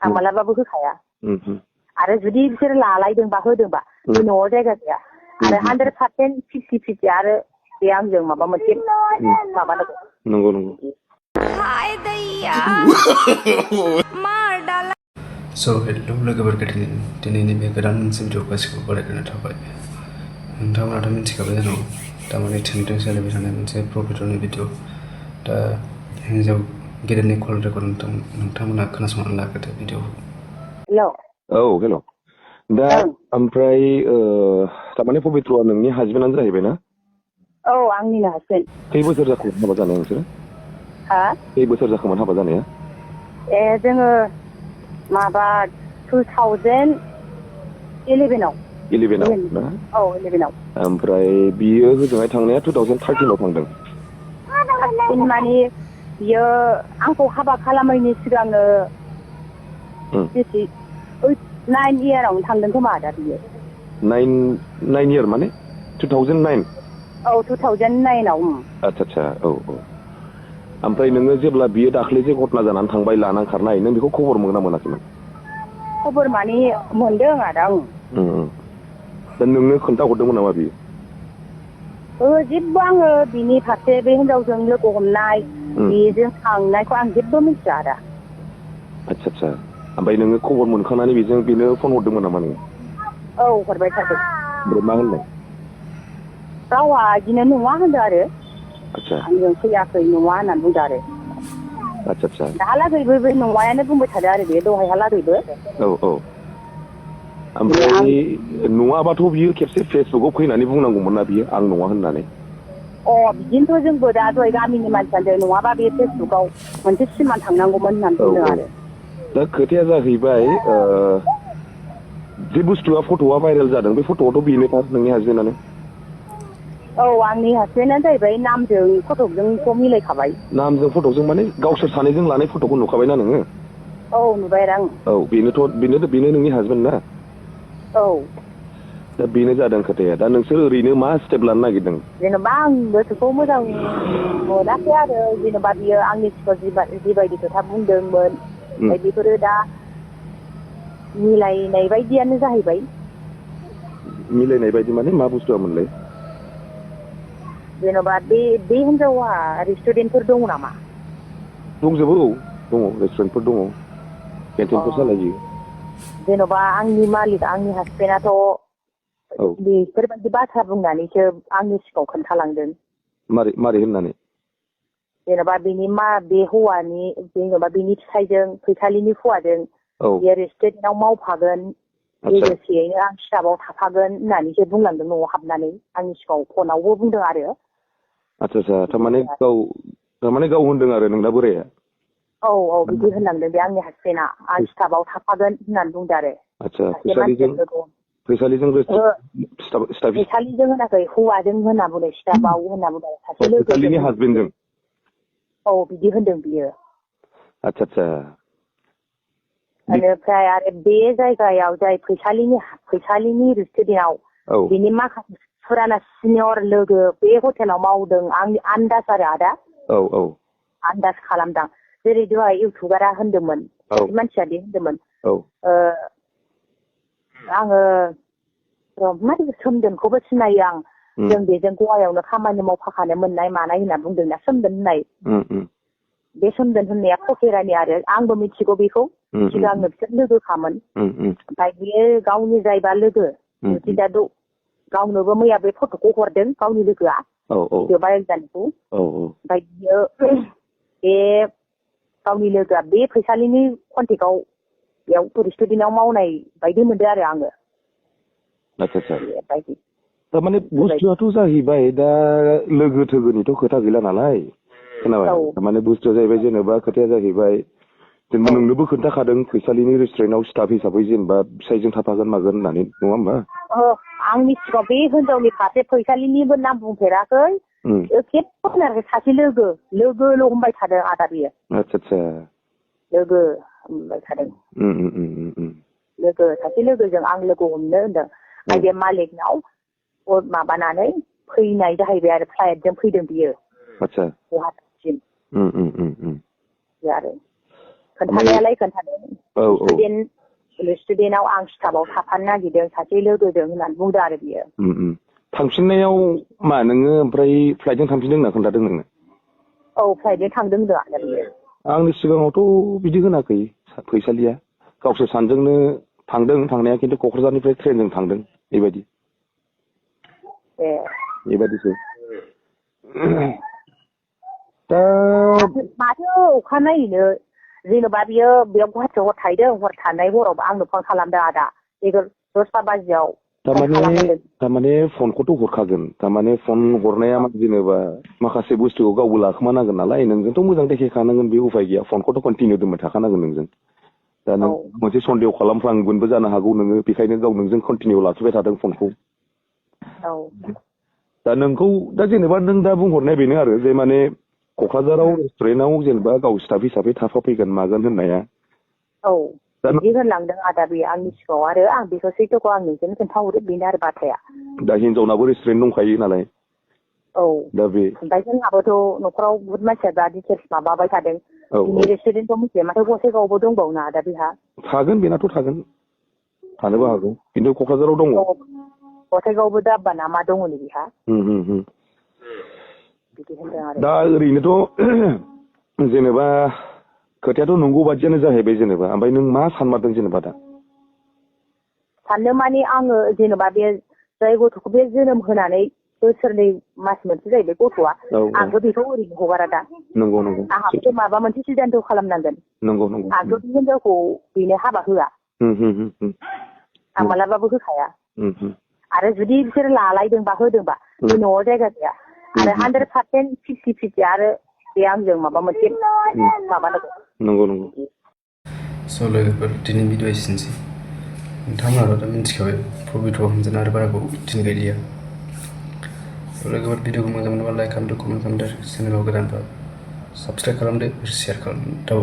आं मालाबाबो होखाया आरो जुदि बिसोर लालायदोंबा होदोंबा बे न'आव जायगा गैया आरो 100% 50-50 आरो बे आंजों माबा मोनसे माबानांगौ नंगौ नंगौ स' हेलौ लोगोफोर दिनैनि बे गोदान मोनसे भिडिअ गासिखौबो बरायग्रोनाय थाबाय नोंथांमोनाथ' मिथिखाबाय जानांगौ दामाने ट्रेन्डिं सोलिबाय थानाय मोनसे प्रफिटनि भिडिअ दा हिन्जाव गेदेरनि कल रेकर्ड नोंथांमोना खोनासंनानै लाग्रोदो भिडिअखौ हेलौ हेलौ दा ओमफ्राय तारमाने पबित्रआ नोंनि हासबेन्डआनो जाहैबाय ना औ आंनिनो हासबेन्ड खै बोसोर जाखोमोन हाबा जानाया नोंसोरो हा खै बोसोर जाखोमोन हाबा जानाया जोङो माबा 2011 आव 11 आव ना औ 11 आव ओमफ्राय बियो होजोंहाय थांनाया 2013 आव थांदों माने बियो आंखौ हाबा खालामैनि सिगांनो 9 इयारावनो थांदों खोमा आदा बियो 9 इयार माने 2009 औ 2009 आव आच्छा औ ओमफ्राय नोङो जेब्ला बियो दाख्लै जे घटना जानानै थांबाय लानां खारनाय नों बेखौ खबर मोना मोनाखैमोन खबर माने मोनदों आदा दा नोंनो खोन्थाहरदोंमोन नामा बियो जेबो आङो बिनि फारसे बे हिनजावजों लोगो हमनाय बेजों थांनायखौ आं जेबो मिथिया आदा आच्छा ओमफ्राय नोङो खबर मोनखांनानै बेनो फन हरदोंमोन नामा नोङो औ हरबाय थादों ओमफ्राय मा होनदों गावहा बिदिनो नङा होनदों आरो आच्छा आंजों फैयाखै नङा होननानै बुंदों आरो आच्छा दाहालागैबो बे नङायानो बुंबाय थादों आरो बे दहायहालागैबो औ ओमफ्राय नङाबाथ' बियो खेबसे फेसबुकआव फैनानै बुंनांगौमोन ना बियो आं नङा होननानै बिदिनोथ' जोंबो दा दहाय गामिनि मानसियानो नङाबा बे फेसबुकआव मोनसे सिमान थांनांगौमोन होननानै बुंदों आरो दा खोथाया जाहैबाय जे बुस्थुआ फट'आ भाइरेल जादों बे फट'आथ' बेनोखा नोंनि हासबेन्डआनो आंनि हासबेन्डआनो जाहैबाय नामजों फट'जोंथ' मिलायखाबाय नामजों फट'जों माने गावसोर सानैजों लानाय फट'खौ नुखाबायना नोङो नुबाय आं बेनो नोंनि हासबेन्ड ना दा बेनो जादों खोथाया दा नोंसोर ओरैनो मा स्टेप लानो नागिरदों जेनेबा आं गोसोखौ मोजां मोनाखै आरो जेनेबा बियो आंनि सिगाङाव जिबायदि खोथा बुंदोंमोन बेफोरो दा मिलायनाय बायदियानो जाहैबाय मिलायनाय बायदि माने मा बुस्थुआ मोनलाय जेनेबा बे हिनजावा रेस्टुरेन्टफोर दङ नामा दंजोबो दङ रेस्टुरेन्टफोर दङ केन्टिनफोर सालायो जेनेबा आंनि मालिक आंनि हासबेन्डआथ' बेफोरबायदि बाथ्रा बुंनानैसो आंनि सिगाङाव खोन्थालांदों मारै होननानै जेनेबा बे हौवानि जेनेबा बेनि फिसायजों फैसालिनि हौवाजों बेयो रेस्टुरेन्टआव मावफागोन लोगोसेयैनो आं स्टाफआव थाफागोन होननानैसो बुंलांदों न'आव हाबनानै आंनि सिगाङाव फनावबो बुंदों आरो आच्छा थारमाने गाव होनदों आरो नोंना बोराया बिदि होनलांदों बे आंनि हासबेन्डआ आं स्टाफआव थाफागोन होननानै बुंदों आरो आच्छा फैसालिजों होनाखै हौवाजों होनना बुंदों स्टाफआव होनना बुंदों सासे लोगोनि हासबेन्डजों बिदि होनदों बियो आच्छा बेनिफ्राय आरो बे जायगायाव जाय फैसालिनि रेस्टुरेन्टआव बिनि माखासे फुराना सिनियर लोगो बे हटेलाव मावदों आंनि आन्दाज आरो आदा आन्दाज खालामदां जेरै दहाय इउटुबारा होनदोंमोन मानसिया बे होनदोंमोन आङो सोमदोनखौबो सिनायो आं जों बेजों गवायावनो खामानि मावफाखानो मोननाय मानाय होनना बुंदोंना सोमदोन होननाय बे सोमदोन होननाया फकेरानि आरो आंबो मिथिगौ बेखौ सिगांनो बिसोर लोगोखामोन ओमफ्राय बियो गावनि जायबा लोगो दा गावनोबो मैया बे फट'खौ हरदों गावनि लोगोआ भिडिअ भाइरेल जानायखौ ओमफ्राय बियो बे गावनि लोगोआ बे फैसालिनि कन्टेक्टआव बेयाव रेस्टुरेन्टआव मावनाय बायदि मोनदों आरो आङो थारमाने बुस्थुआथ' जाहैबाय दा लोगो थोगोनिथ' खोथा गैला नालाय खोनाबाय थारमाने बुस्थुआ जाहैबाय जेनेबा खोथाया जाहैबाय जेनेबा नोंनोबो खोन्थाखादों फैसालिनि रेस्टुरेन्टआव स्टाफ हिसाबै जेनेबा फिसायजों थाफागोन मागोन होननानै नङा होमबा आंनि सिगाङाव बे हिनजावनि फारसे फैसालिनिबो नाम बुंफेराखै खेबसे होनाखै सासे लोगोल' होनबाय थादों आदा बियो आच्छा लोगो होनबाय थादों सासे लोगोजों आं लोगो हमनो होनदों ओमफ्राय बे मालिकनाव माबानानै फैनाय जाहैबाय आरो फ्लाइटजों फैदों बियो गुवाहाटिसिम आरो खोन्थानायालाय खोन्थादों स्टुडेन्टआव आं स्टाफआव थाफानो नागिरदों सासे लोगोजों होननानै बुंदों आरो बियो थांफिननायाव मा नोङो ओमफ्राय फ्लाइटजों थांफिनदों होनना खोन्थादों नोङो औ फ्लाइटजों थांदों होनदों आरो बियो आंनि सिगाङावथ' बिदि होनाखै फैसालिया गावसोर सानजोंनो थांदों थांनाया खिन्थु क'क्राझारनिफ्राय ट्रेनजों थांदों बेबायदि बेबायदिसो दा माथो अखानायैनो जेन'बा बियो बेयाव गुवाहाटियाव हर थाहैदों हर थानाय हराव आंनो फन खालामदों आदा 10ता बाजियाव थारमाने फनखौथ' हरखागोन थारमाने फन हरनाया जेनेबा माखासे बुस्थुखौ गावबो लाखोमानांगोन नालाय नोंजोंथ' मोजां देखायखानांगोन बे उफाय गैया फनखौथ' कन्टिनिउ दोनबाय थाखानांगोन नोंजों दा नों मोनसे सन्देह खालामफ्लांगोनबो जानो हागौ नोङो बेखायनो गाव नोंजों कन्टिनिउ लाखिबाय थादों फनखौ दा नोंखौ दा जेनेबा नों दा बुंहरनाय बेनो आरो जे माने क'क्राझाराव रेस्टुरेन्टआव जेनेबा गाव स्टाफ हिसाबै थाफाफैगोन मागोन होननाया बिदि होनलांदों आदा बे आंनि सिगाङाव आरो आं बेखौ सैथोखौ आं नोंजोंनो खोन्थाहरो बेनो आरो बाथ्राया दा हिनजावनाबो रेस्टुरेन्ट दंखायो नालाय दा बे ओमफ्राय जोंहाबोथ' न'खराव बुहुत मानसिया दा डिटेल्स माबाबाय थादों बिनि रेस्टुरेन्टखौ मिथिया माथो गसाइगावआवबो दंबावो ना आदा बेहा थागोन बेनाथ' थागोन थानोबो हागौ खिन्थु क'क्राझाराव दङ गसाइगावआवबो दाब्बा ना मा दङ नै बेहा बिदि होनदों आरो दा ओरैनोथ' जेनेबा खोथायाथ' नंगौ बादियानो जाहैबाय जेनेबा ओमफ्राय नों मा सानमारदों जेनेबा दा साननो माने आङो जेनेबा बे जाय गथ'खौ बे जोनोम होनानै बोसोरनै मास मोनसे जाहैबाय गथ'आ आंबो बेखौ ओरैनो हगारा दा नंगौ आंहाबो माबा मोनसे सिद्धान्त खालामनांगोन आंथ' बे हिनजावखौ बेनो हाबा होआ आं मालाबाबो होखाया आरो जुदि बिसोर लालायदोंबा होदोंबा बे न'आव जायगा गैया आरो 100% 50-50 आरो बे आंजों माबा मोनसे नंगौ स' लोगोफोर दिनै भिडिअ एसेनोसै नोंथांमोनाथ' दा मिथिखाबाय प्रबित' हामजानो आरो बारा दिन गैलिया लोगोफोर भिडिअखौ मोजां मोनोबा लाइक खालामदो कमेन्ट खालामदो चेनेलाव गोदानबा साबस्क्राइब खालामदो शेयार खालामदो